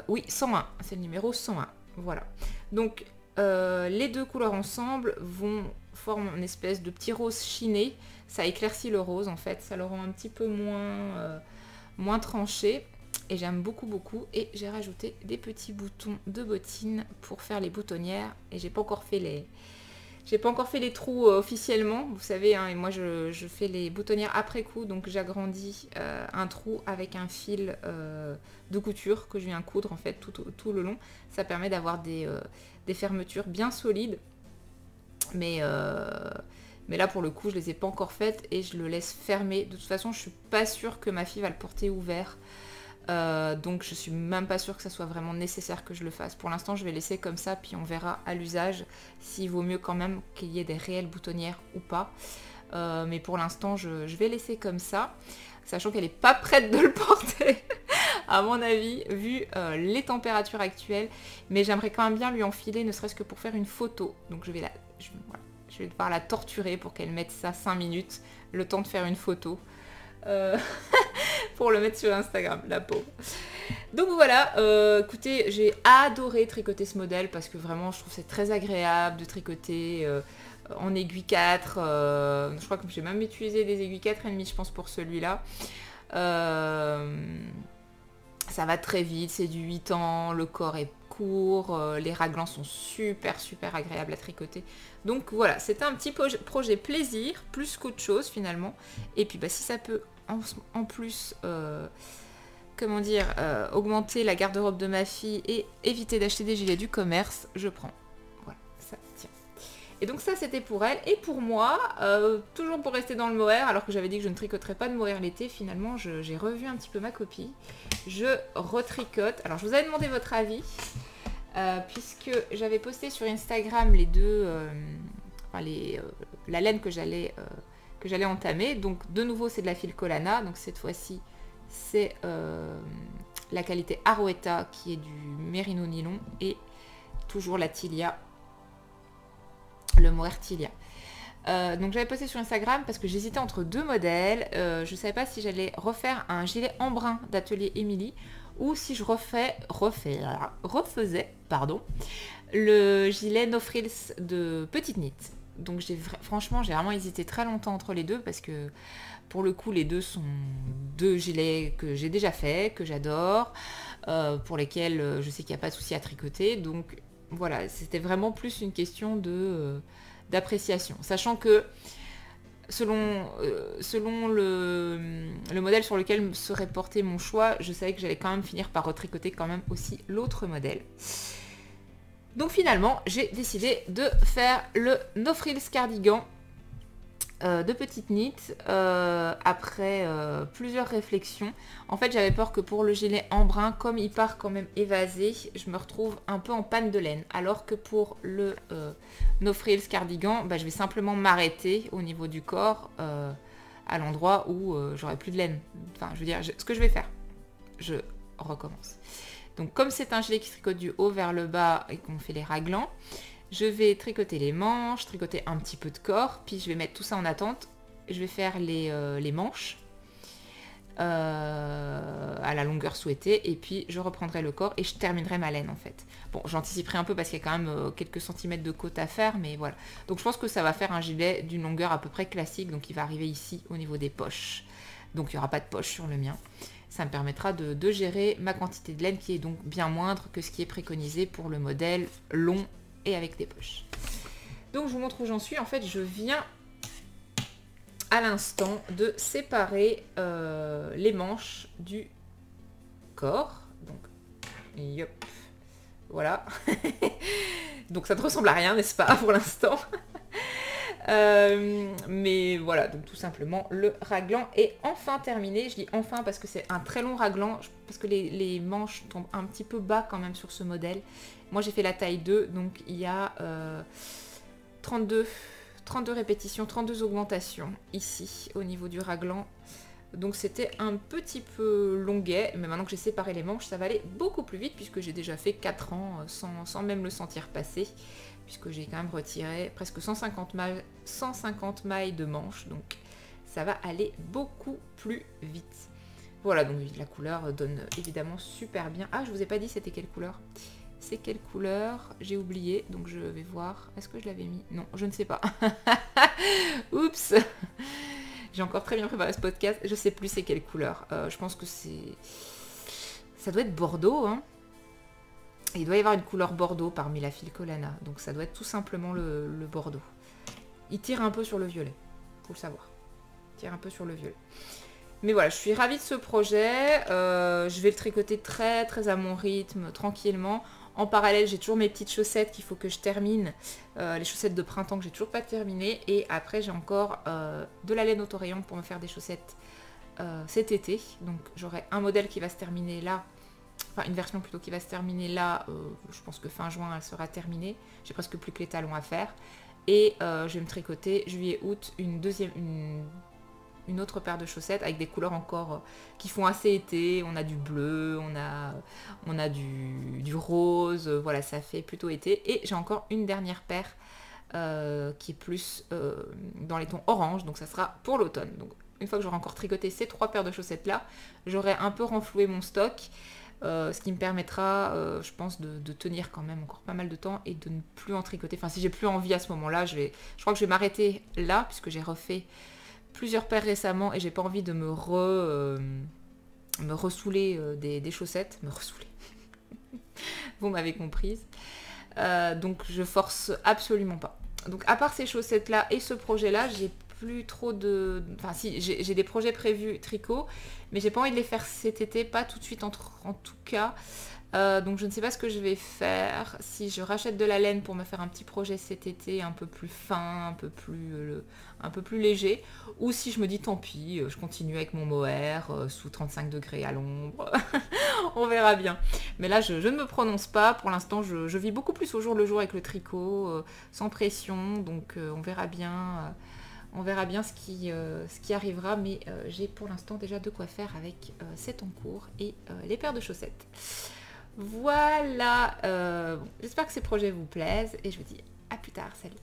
A: Oui, 101, c'est le numéro 101. Voilà. Donc les deux couleurs ensemble forment une espèce de petit rose chiné. Ça éclaircit le rose en fait, ça le rend un petit peu moins tranché. Et j'aime beaucoup beaucoup, et j'ai rajouté des petits boutons de bottines pour faire les boutonnières, et j'ai pas encore fait les trous officiellement, vous savez, hein, et moi je fais les boutonnières après coup, donc j'agrandis un trou avec un fil de couture que je viens coudre en fait tout le long. Ça permet d'avoir des fermetures bien solides, mais là pour le coup je les ai pas encore faites, et je le laisse fermer. De toute façon, je suis pas sûre que ma fille va le porter ouvert. Donc je suis même pas sûre que ça soit vraiment nécessaire que je le fasse. Pour l'instant, je vais laisser comme ça, puis on verra à l'usage s'il vaut mieux quand même qu'il y ait des réelles boutonnières ou pas. Mais pour l'instant, je vais laisser comme ça, sachant qu'elle n'est pas prête de le porter, à mon avis, vu les températures actuelles. Mais j'aimerais quand même bien lui enfiler, ne serait-ce que pour faire une photo. Donc je vais devoir la torturer pour qu'elle mette ça 5 minutes, le temps de faire une photo. Pour le mettre sur Instagram, la pauvre. Donc voilà, écoutez, j'ai adoré tricoter ce modèle, parce que vraiment je trouve c'est très agréable de tricoter en aiguille 4. Je crois que j'ai même utilisé des aiguilles 4,5, je pense, pour celui-là. Ça va très vite, c'est du 8 ans, le corps est court, les raglans sont super agréables à tricoter. Donc voilà, c'était un petit projet plaisir, plus qu'autre chose finalement. Et puis si ça peut en plus augmenter la garde-robe de ma fille et éviter d'acheter des gilets du commerce, je prends. Voilà, ça tient. Et donc ça, c'était pour elle. Et pour moi, toujours pour rester dans le mohair, alors que j'avais dit que je ne tricoterais pas de mohair l'été, finalement j'ai revu un petit peu ma copie. Je retricote. Alors je vous avais demandé votre avis. puisque j'avais posté sur Instagram les deux, la laine que j'allais entamer. Donc de nouveau c'est de la Filcolana, donc cette fois-ci c'est la qualité Arouetta qui est du mérino nylon et toujours la Tilia, le mohair Tilia. Donc j'avais posté sur Instagram parce que j'hésitais entre deux modèles. Je ne savais pas si j'allais refaire un gilet en brun d'atelier Émilie ou si je refaisais le gilet No Frills de Petite Knit. Donc franchement j'ai vraiment hésité très longtemps entre les deux parce que pour le coup les deux sont deux gilets que j'ai déjà fait, que j'adore, pour lesquels je sais qu'il n'y a pas de souci à tricoter. Donc voilà, c'était vraiment plus une question d'appréciation, sachant que selon le modèle sur lequel serait porté mon choix, je savais que j'allais quand même finir par retricoter quand même aussi l'autre modèle. Donc finalement j'ai décidé de faire le No Frills cardigan de Petite Knit après plusieurs réflexions. En fait j'avais peur que pour le gilet en brun, comme il part quand même évasé, je me retrouve un peu en panne de laine, alors que pour le No Frills cardigan, je vais simplement m'arrêter au niveau du corps à l'endroit où j'aurai plus de laine. Enfin je veux dire, ce que je vais faire, je recommence. Donc comme c'est un gilet qui tricote du haut vers le bas et qu'on fait les raglans, je vais tricoter les manches, tricoter un petit peu de corps, puis je vais mettre tout ça en attente. Je vais faire les manches à la longueur souhaitée, et puis je reprendrai le corps et je terminerai ma laine en fait. Bon, j'anticiperai un peu parce qu'il y a quand même quelques centimètres de côte à faire, mais voilà. Donc je pense que ça va faire un gilet d'une longueur à peu près classique, donc il va arriver ici au niveau des poches. Donc il n'y aura pas de poche sur le mien. Ça me permettra de gérer ma quantité de laine qui est donc bien moindre que ce qui est préconisé pour le modèle long et avec des poches. Donc je vous montre où j'en suis. En fait je viens à l'instant de séparer les manches du corps. Donc yop, voilà. Donc ça ne ressemble à rien, n'est-ce pas, pour l'instant. Mais voilà, donc tout simplement le raglan est enfin terminé. Je dis enfin parce que c'est un très long raglan, parce que les manches tombent un petit peu bas quand même sur ce modèle. Moi j'ai fait la taille 2, donc il y a 32 répétitions, 32 augmentations ici au niveau du raglan. Donc c'était un petit peu longuet, mais maintenant que j'ai séparé les manches, ça va aller beaucoup plus vite puisque j'ai déjà fait 4 ans sans même le sentir passer, puisque j'ai quand même retiré presque 150 mailles de manches, donc ça va aller beaucoup plus vite. Voilà, donc la couleur donne évidemment super bien. Ah, je vous ai pas dit c'était quelle couleur? C'est quelle couleur? J'ai oublié, donc je vais voir. Est-ce que je l'avais mis? Non, je ne sais pas. Oups. J'ai encore très bien préparé ce podcast. Je sais plus c'est quelle couleur. Je pense que c'est... Ça doit être bordeaux, hein. Il doit y avoir une couleur bordeaux parmi la Filcolana. Donc ça doit être tout simplement le bordeaux. Il tire un peu sur le violet. Faut le savoir. Il tire un peu sur le violet. Mais voilà, je suis ravie de ce projet. Je vais le tricoter très très à mon rythme, tranquillement. En parallèle, j'ai toujours mes petites chaussettes qu'il faut que je termine. Les chaussettes de printemps que j'ai toujours pas terminées. Et après, j'ai encore de la laine Autorayon pour me faire des chaussettes cet été. Donc j'aurai un modèle qui va se terminer là. Enfin, une version plutôt qui va se terminer là. Je pense que fin juin, elle sera terminée. J'ai presque plus que les talons à faire. Et je vais me tricoter juillet-août une autre paire de chaussettes avec des couleurs encore qui font assez été. On a du bleu, on a du rose, voilà, ça fait plutôt été. Et j'ai encore une dernière paire qui est plus dans les tons orange, donc ça sera pour l'automne. Donc une fois que j'aurai encore tricoté ces 3 paires de chaussettes là, j'aurai un peu renfloué mon stock, ce qui me permettra, je pense, de tenir quand même encore pas mal de temps et de ne plus en tricoter. Enfin, si j'ai plus envie à ce moment-là, je crois que je vais m'arrêter là, puisque j'ai refait plusieurs paires récemment et j'ai pas envie de me ressouler des chaussettes. Me ressouler. Vous m'avez comprise. Donc je force absolument pas. Donc à part ces chaussettes là et ce projet là, j'ai plus trop de... Enfin si, j'ai des projets prévus tricot, mais j'ai pas envie de les faire cet été, pas tout de suite en tout cas. Donc je ne sais pas ce que je vais faire, si je rachète de la laine pour me faire un petit projet cet été un peu plus fin, un peu plus léger, ou si je me dis tant pis, je continue avec mon mohair sous 35 degrés à l'ombre, on verra bien. Mais là je ne me prononce pas, pour l'instant je vis beaucoup plus au jour le jour avec le tricot, sans pression, donc on verra bien. On verra bien ce qui arrivera, mais j'ai pour l'instant déjà de quoi faire avec cet encours et les paires de chaussettes. Voilà, j'espère que ces projets vous plaisent et je vous dis à plus tard, salut.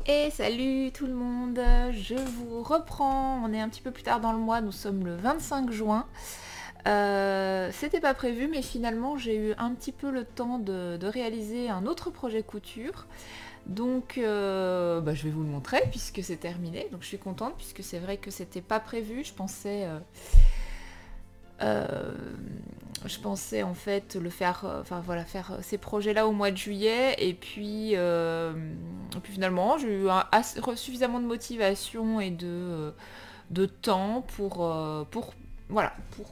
A: Et salut tout le monde, je vous reprends, on est un petit peu plus tard dans le mois, nous sommes le 25 juin. C'était pas prévu mais finalement j'ai eu un petit peu le temps de réaliser un autre projet couture. Donc je vais vous le montrer puisque c'est terminé, donc je suis contente puisque c'est vrai que c'était pas prévu, je pensais en fait le faire, faire ces projets-là au mois de juillet et puis finalement j'ai eu suffisamment de motivation et de temps pour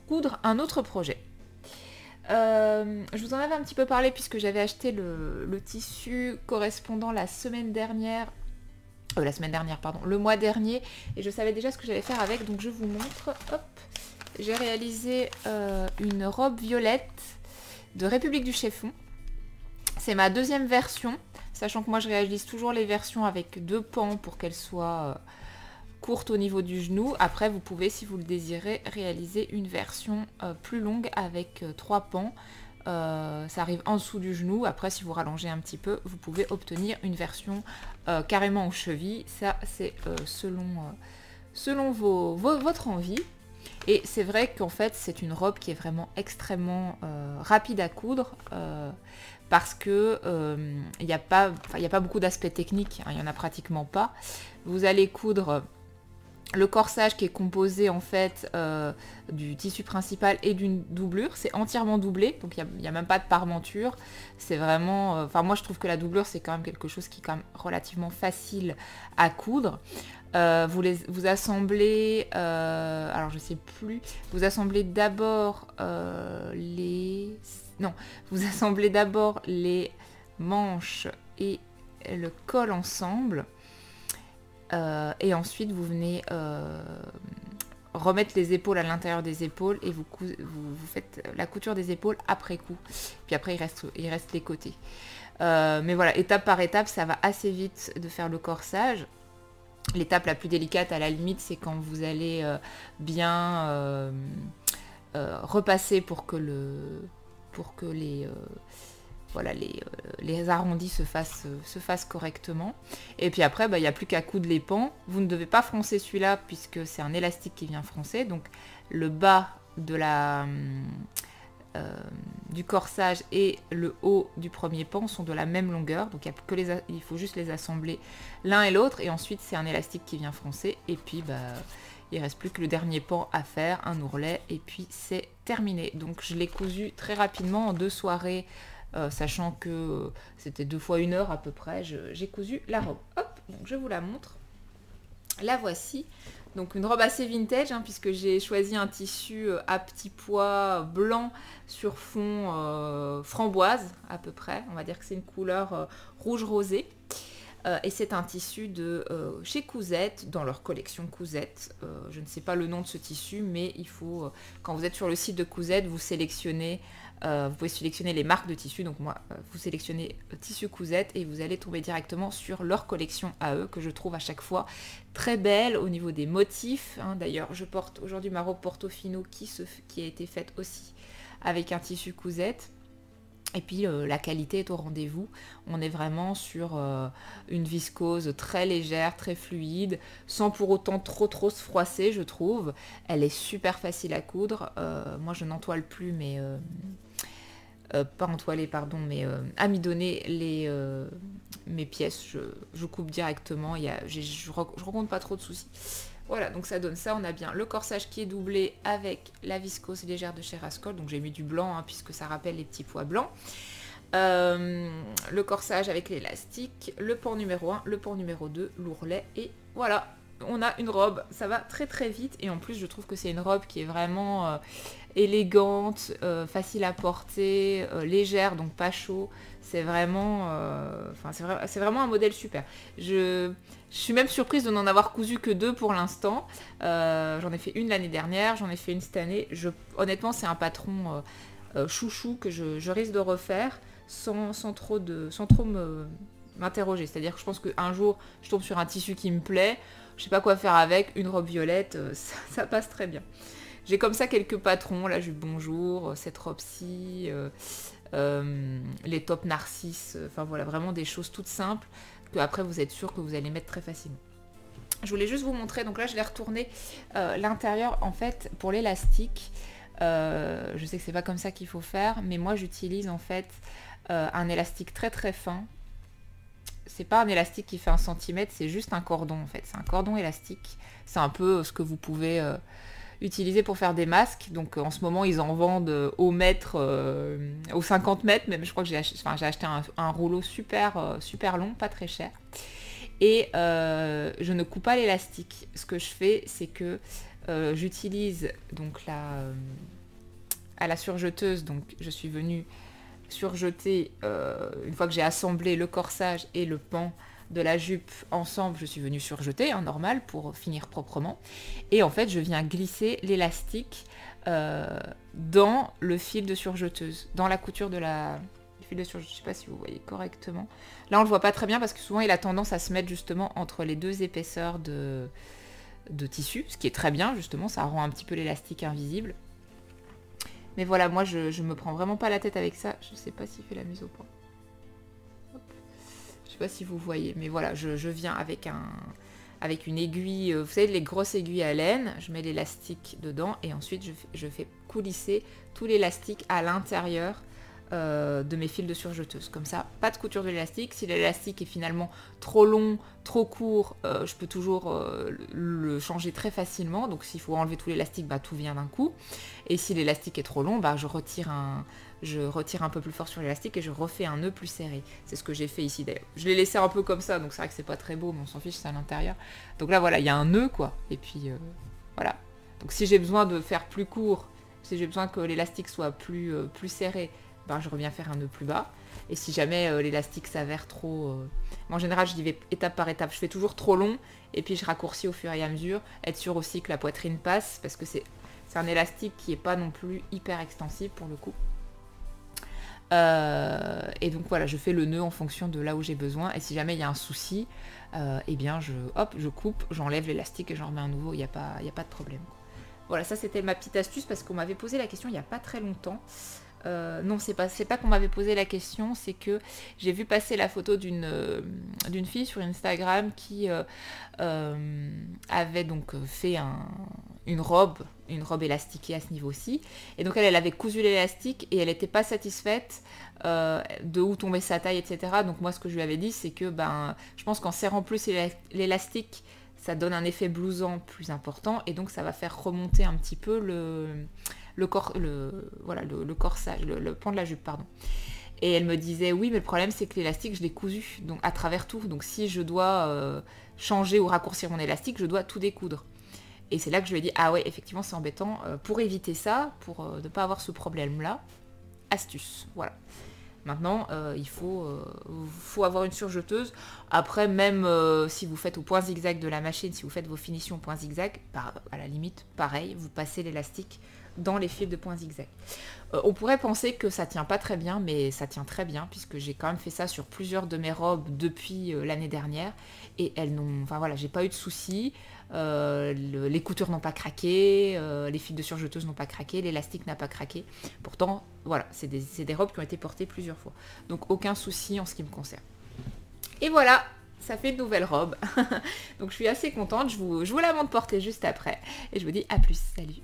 A: coudre un autre projet. Je vous en avais un petit peu parlé puisque j'avais acheté le tissu correspondant le mois dernier et je savais déjà ce que j'allais faire avec, donc je vous montre. Hop. J'ai réalisé une robe violette de République du Chiffon. C'est ma deuxième version, sachant que moi je réalise toujours les versions avec 2 pans pour qu'elles soient courtes au niveau du genou. Après vous pouvez, si vous le désirez, réaliser une version plus longue avec 3 pans. Ça arrive en dessous du genou. Après si vous rallongez un petit peu, vous pouvez obtenir une version carrément aux chevilles. Ça c'est selon votre envie. Et c'est vrai qu'en fait c'est une robe qui est vraiment extrêmement rapide à coudre parce que il n'y a pas beaucoup d'aspects techniques, hein, il n'y en a pratiquement pas. Vous allez coudre le corsage qui est composé en fait du tissu principal et d'une doublure, c'est entièrement doublé, donc il n'y a même pas de parmenture. C'est vraiment, moi je trouve que la doublure c'est quand même quelque chose qui est quand même relativement facile à coudre. Vous assemblez, alors je sais plus, vous assemblez d'abord vous assemblez d'abord les manches et le col ensemble. Et ensuite vous venez remettre les épaules à l'intérieur des épaules et vous faites la couture des épaules après coup. Puis après il reste les côtés. Mais voilà, étape par étape, ça va assez vite de faire le corsage. L'étape la plus délicate à la limite, c'est quand vous allez bien repasser pour que les arrondis se fassent correctement. Et puis après, il n'y a plus qu'à coudre les pans. Vous ne devez pas froncer celui-là puisque c'est un élastique qui vient froncer. Donc le bas de du corsage et le haut du premier pan sont de la même longueur. Donc il faut juste les assembler l'un et l'autre. Et ensuite, c'est un élastique qui vient froncer. Et puis, il ne reste plus que le dernier pan à faire, un ourlet. Et puis, c'est terminé. Donc, je l'ai cousu très rapidement en 2 soirées. Sachant que c'était 2 fois 1 heure à peu près, j'ai cousu la robe. Hop, donc je vous la montre. La voici. Donc une robe assez vintage, hein, puisque j'ai choisi un tissu à petits pois blanc sur fond framboise à peu près. On va dire que c'est une couleur rouge rosé. Et c'est un tissu de chez Cousette, dans leur collection Cousette. Je ne sais pas le nom de ce tissu, mais il faut, quand vous êtes sur le site de Cousette, vous sélectionnez, vous pouvez sélectionner les marques de tissus. Donc moi, vous sélectionnez tissu Cousette et vous allez tomber directement sur leur collection à eux, que je trouve à chaque fois très belle au niveau des motifs. Hein. D'ailleurs, je porte aujourd'hui ma robe Portofino qui a été faite aussi avec un tissu Cousette. Et puis la qualité est au rendez-vous. On est vraiment sur une viscose très légère, très fluide, sans pour autant trop se froisser, je trouve. Elle est super facile à coudre. Moi, je n'entoile plus, mais pas entoiler, pardon, mais amidonner mes pièces. Je coupe directement. Je rencontre pas trop de soucis. Voilà, donc ça donne ça. On a bien le corsage qui est doublé avec la viscose légère de chez Rascol. Donc j'ai mis du blanc, hein, puisque ça rappelle les petits pois blancs. Le corsage avec l'élastique, le pan numéro 1, le pan numéro 2, l'ourlet. Et voilà, on a une robe. Ça va très vite. Et en plus, je trouve que c'est une robe qui est vraiment élégante, facile à porter, légère, donc pas chaud. C'est vraiment, c'est vraiment un modèle super. Je suis même surprise de n'en avoir cousu que 2 pour l'instant. J'en ai fait une l'année dernière, j'en ai fait une cette année. Honnêtement, c'est un patron chouchou que je risque de refaire sans trop m'interroger. C'est-à-dire que je pense qu'un jour, je tombe sur un tissu qui me plaît, je sais pas quoi faire avec, une robe violette, ça passe très bien. J'ai comme ça quelques patrons, la jupe bonjour, cette robe-ci, les tops narcisses, enfin voilà, vraiment des choses toutes simples que après vous êtes sûr que vous allez mettre très facilement. Je voulais juste vous montrer, donc là je vais retourner l'intérieur en fait pour l'élastique. Je sais que c'est pas comme ça qu'il faut faire, mais moi j'utilise en fait un élastique très fin. C'est pas un élastique qui fait 1 cm, c'est juste un cordon en fait, c'est un cordon élastique. C'est un peu ce que vous pouvez utilisé pour faire des masques. Donc en ce moment ils en vendent au mètre, au 50 mètres même. Je crois que j'ai acheté un rouleau super long, pas très cher. Et je ne coupe pas l'élastique. Ce que je fais, c'est que j'utilise donc à la surjeteuse. Donc je suis venue surjeter une fois que j'ai assemblé le corsage et le pan de la jupe ensemble, je suis venue surjeter, normal, pour finir proprement. Et en fait, je viens glisser l'élastique dans le fil de surjeteuse, dans la couture de le fil de surjeteuse. Je sais pas si vous voyez correctement. Là, on le voit pas très bien parce que souvent, il a tendance à se mettre justement entre les 2 épaisseurs de tissu, ce qui est très bien, justement, ça rend un petit peu l'élastique invisible. Mais voilà, moi, je me prends vraiment pas la tête avec ça. Je sais pas s'il fait la mise au point. Je sais pas si vous voyez, mais voilà, je viens avec une aiguille, vous savez, les grosses aiguilles à laine, je mets l'élastique dedans et ensuite je fais coulisser tout l'élastique à l'intérieur de mes fils de surjeteuse. Comme ça, pas de couture de l'élastique. Si l'élastique est finalement trop long, trop court, je peux toujours le changer très facilement. Donc s'il faut enlever tout l'élastique, tout vient d'un coup. Et si l'élastique est trop long, je retire un peu plus fort sur l'élastique et je refais un nœud plus serré. C'est ce que j'ai fait ici d'ailleurs. Je l'ai laissé un peu comme ça, donc c'est vrai que c'est pas très beau, mais on s'en fiche, c'est à l'intérieur. Donc là voilà, il y a un nœud quoi. Et puis voilà. Donc si j'ai besoin de faire plus court, si j'ai besoin que l'élastique soit plus serré, je reviens faire un nœud plus bas. Et si jamais l'élastique s'avère trop... En général, je vais étape par étape. Je fais toujours trop long et puis je raccourcis au fur et à mesure. Être sûr aussi que la poitrine passe parce que c'est un élastique qui n'est pas non plus hyper extensif pour le coup. Et donc voilà, je fais le nœud en fonction de là où j'ai besoin. Et si jamais il y a un souci, eh bien je coupe, j'enlève l'élastique et j'en remets un nouveau. Il n'y a pas de problème. Voilà, ça c'était ma petite astuce parce qu'on m'avait posé la question il n'y a pas très longtemps. Non, c'est pas qu'on m'avait posé la question, c'est que j'ai vu passer la photo d'une fille sur Instagram qui avait donc fait une robe élastiquée à ce niveau-ci. Et donc elle avait cousu l'élastique et elle n'était pas satisfaite de où tombait sa taille, etc. Donc moi ce que je lui avais dit, c'est que je pense qu'en serrant plus l'élastique, ça donne un effet blousant plus important et donc ça va faire remonter un petit peu le corsage, le pan de la jupe, pardon. Et elle me disait, oui, mais le problème, c'est que l'élastique, je l'ai cousu donc, à travers tout. Donc, si je dois changer ou raccourcir mon élastique, je dois tout découdre. Et c'est là que je lui ai dit, ah ouais, effectivement, c'est embêtant. Pour éviter ça, pour ne pas avoir ce problème-là, astuce, voilà. Maintenant, il faut avoir une surjeteuse. Après, même si vous faites au point zigzag de la machine, si vous faites vos finitions au point zigzag, à la limite, pareil, vous passez l'élastique dans les fils de point zigzag. On pourrait penser que ça tient pas très bien, mais ça tient très bien puisque j'ai quand même fait ça sur plusieurs de mes robes depuis l'année dernière et elles n'ont, enfin voilà, j'ai pas eu de soucis. Les coutures n'ont pas craqué, les fils de surjeteuse n'ont pas craqué, l'élastique n'a pas craqué. Pourtant, voilà, c'est des robes qui ont été portées plusieurs fois. Donc aucun souci en ce qui me concerne. Et voilà, ça fait une nouvelle robe. Donc je suis assez contente, je vous la montre portée juste après. Et je vous dis à plus, salut.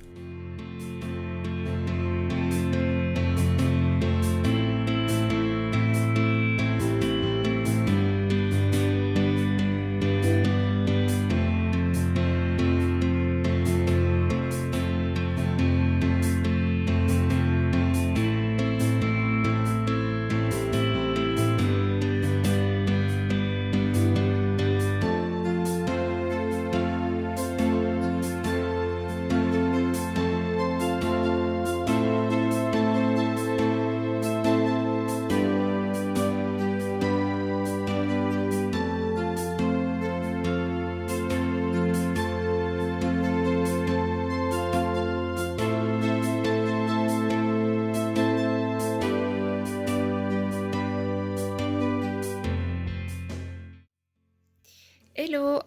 A: Hello,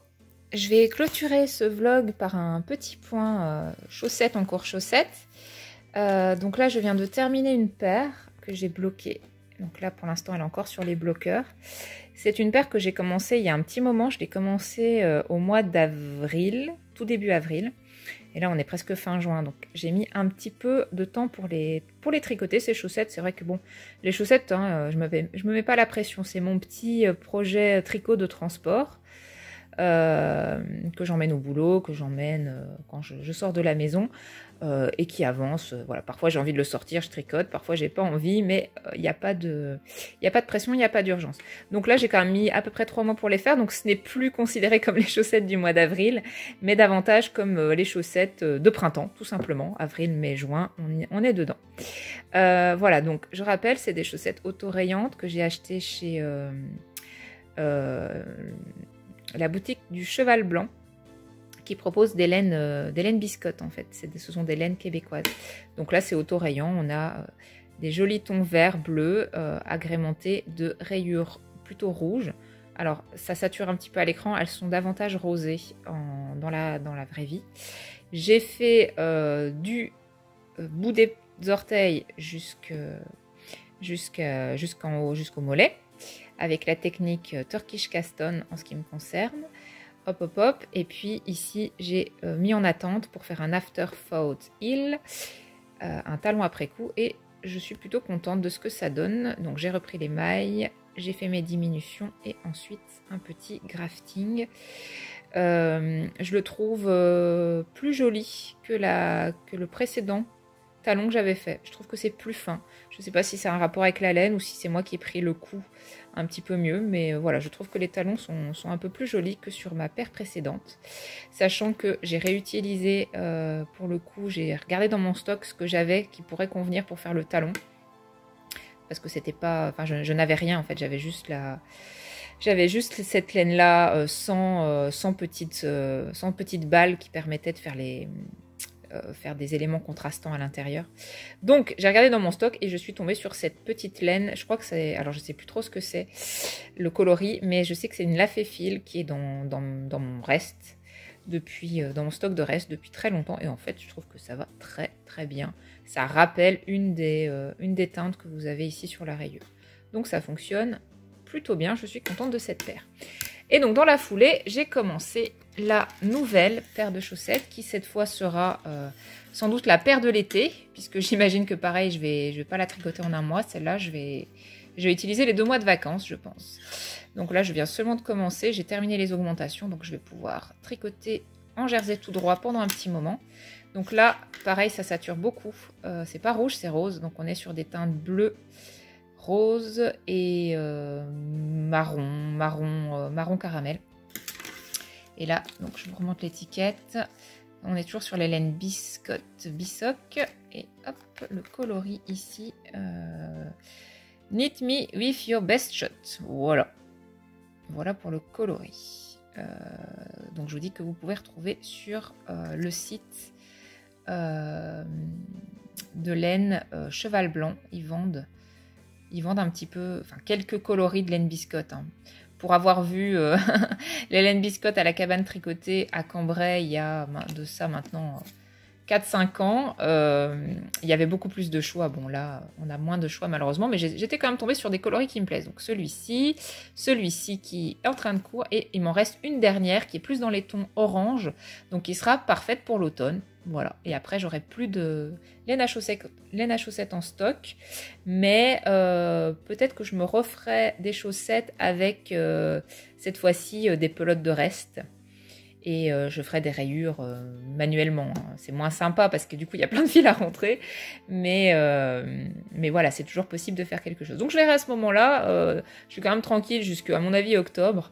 A: je vais clôturer ce vlog par un petit point chaussettes en cours chaussettes. Donc là, je viens de terminer une paire que j'ai bloquée. Donc là, pour l'instant, elle est encore sur les bloqueurs. C'est une paire que j'ai commencé il y a un petit moment. Je l'ai commencé au mois d'avril, tout début avril. Et là, on est presque fin juin. Donc j'ai mis un petit peu de temps pour les tricoter, ces chaussettes. C'est vrai que bon, les chaussettes, hein, je me mets pas la pression. C'est mon petit projet tricot de transport. Que j'emmène au boulot, que j'emmène quand je sors de la maison et qui avance. Voilà, parfois j'ai envie de le sortir, je tricote, parfois j'ai pas envie, mais il n'y a pas de pression, il n'y a pas d'urgence. Donc là j'ai quand même mis à peu près 3 mois pour les faire, donc ce n'est plus considéré comme les chaussettes du mois d'avril, mais davantage comme les chaussettes de printemps, tout simplement. Avril, mai, juin, on est dedans. Voilà, donc je rappelle, c'est des chaussettes auto-rayantes que j'ai achetées chez la boutique du Cheval Blanc, qui propose des laines biscottes en fait. Ce sont des laines québécoises. Donc là c'est auto-rayant, on a des jolis tons verts, bleus, agrémentés de rayures plutôt rouges. Alors ça sature un petit peu à l'écran, elles sont davantage rosées dans la vraie vie. J'ai fait du bout des orteils jusqu'en haut, jusqu'au mollet, avec la technique Turkish Caston en ce qui me concerne. Hop, hop, hop. Et puis ici, j'ai mis en attente pour faire un After Fold Heel, un talon après coup. Et je suis plutôt contente de ce que ça donne. Donc j'ai repris les mailles, j'ai fait mes diminutions et ensuite un petit grafting. Je le trouve plus joli que le précédent talon que j'avais fait. Je trouve que c'est plus fin. Je ne sais pas si c'est un rapport avec la laine ou si c'est moi qui ai pris le coup un petit peu mieux, mais voilà, je trouve que les talons sont un peu plus jolis que sur ma paire précédente. Sachant que j'ai réutilisé, pour le coup, j'ai regardé dans mon stock ce que j'avais qui pourrait convenir pour faire le talon. Parce que c'était pas... Enfin, je n'avais rien en fait, j'avais juste cette laine-là sans petites balles qui permettaient de faire des éléments contrastants à l'intérieur. Donc j'ai regardé dans mon stock et je suis tombée sur cette petite laine. Je crois que c'est... Alors je sais plus trop ce que c'est, le coloris, mais je sais que c'est une Laféfil qui est dans mon reste, dans mon stock de reste depuis très longtemps. Et en fait je trouve que ça va très très bien. Ça rappelle une des teintes que vous avez ici sur la rayure. Donc ça fonctionne plutôt bien, je suis contente de cette paire. Et donc dans la foulée, j'ai commencé la nouvelle paire de chaussettes qui cette fois sera sans doute la paire de l'été, puisque j'imagine que pareil, je vais pas la tricoter en un mois. Celle-là, je vais utiliser les 2 mois de vacances, je pense. Donc là, je viens seulement de commencer, j'ai terminé les augmentations, donc je vais pouvoir tricoter en jersey tout droit pendant un petit moment. Donc là, pareil, ça sature beaucoup. C'est pas rouge, c'est rose, donc on est sur des teintes bleues, rose et marron caramel. Et là, donc je vous remonte l'étiquette. On est toujours sur les laines biscotte bisoc. Et hop, le coloris ici. Knit me with your best shot. Voilà. Voilà pour le coloris. Donc je vous dis que vous pouvez retrouver sur le site de laine cheval blanc. Ils vendent un petit peu, enfin quelques coloris de laine biscotte. Hein. Pour avoir vu les laines biscottes à la cabane tricotée à Cambrai, il y a de ça maintenant 4-5 ans, il y avait beaucoup plus de choix. Bon là, on a moins de choix malheureusement, mais j'étais quand même tombée sur des coloris qui me plaisent. Donc celui-ci qui est en train de coudre, et il m'en reste une dernière qui est plus dans les tons orange, donc qui sera parfaite pour l'automne. Voilà, et après j'aurai plus de laine à chaussettes en stock, mais peut-être que je me referai des chaussettes avec cette fois-ci des pelotes de reste. Et je ferai des rayures manuellement. C'est moins sympa parce que du coup, il y a plein de fils à rentrer. Mais voilà, c'est toujours possible de faire quelque chose. Donc, je verrai à ce moment-là. Je suis quand même tranquille jusqu'à, mon avis, octobre.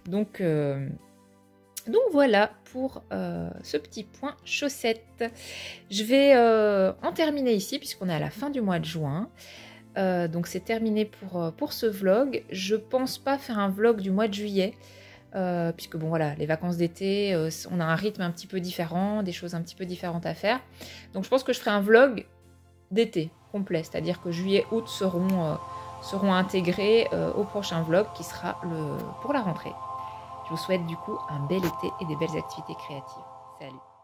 A: Donc voilà pour ce petit point chaussettes. Je vais en terminer ici puisqu'on est à la fin du mois de juin. Donc, c'est terminé pour ce vlog. Je pense pas faire un vlog du mois de juillet. Puisque bon voilà, les vacances d'été, on a un rythme un petit peu différent, des choses un petit peu différentes à faire. Donc je pense que je ferai un vlog d'été complet, c'est-à-dire que juillet, août seront intégrés au prochain vlog qui sera pour la rentrée. Je vous souhaite du coup un bel été et des belles activités créatives. Salut!